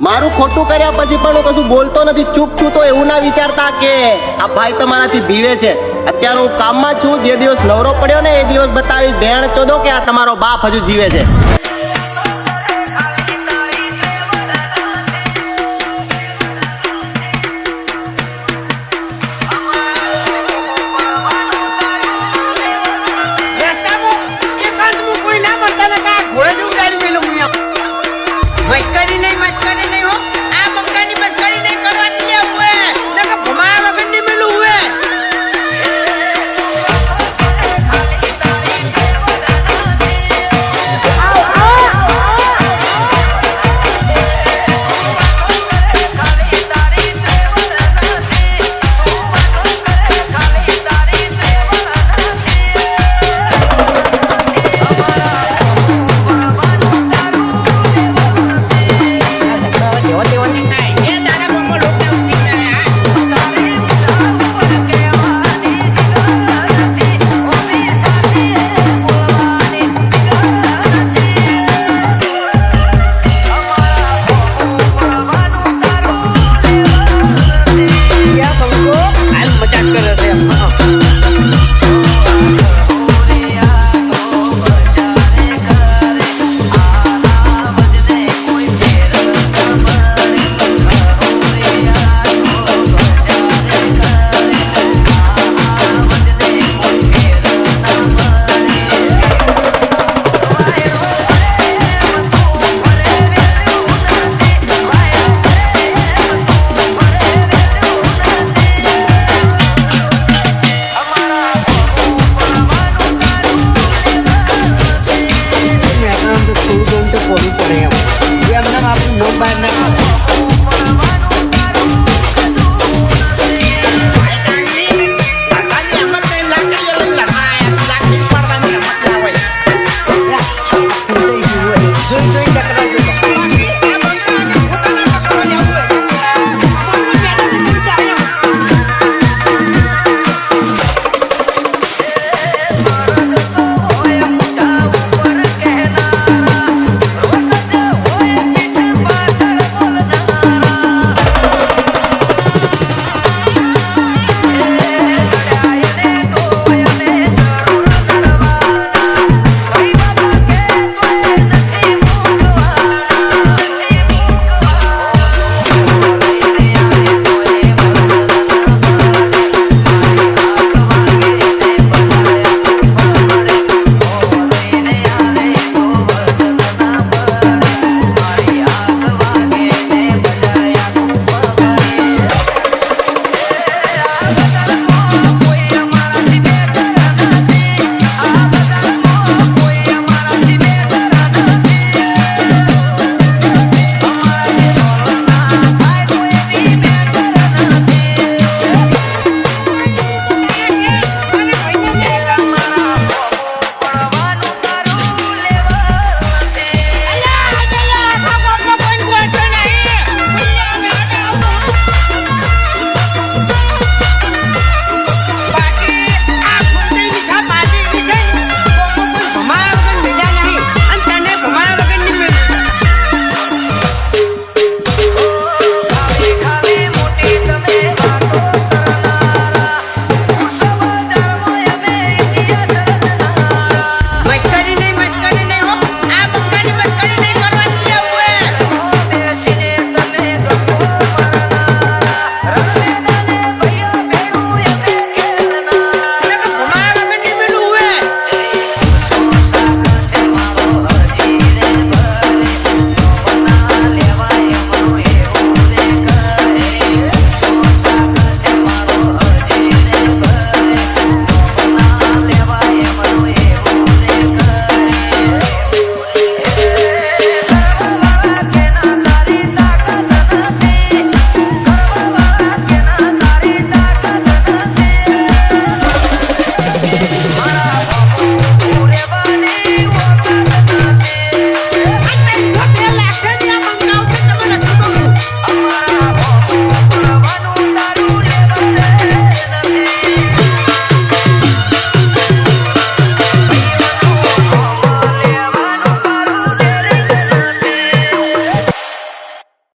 મારું ખોટું કર્યા પછી પણ હું કશું બોલતો નથી, ચૂપ છું. તો એવું ના વિચારતા કે આ ભાઈ તમારાથી ભીવે છે. અત્યારે હું કામમાં છું. જે દિવસ નવરો પડ્યો ને એ દિવસ બતાવી ભેણ ચોદો કે આ તમારો બાપ હજુ જીવે છે. થોડું તો પડે એમ એમને આપણું મોં બહાર ના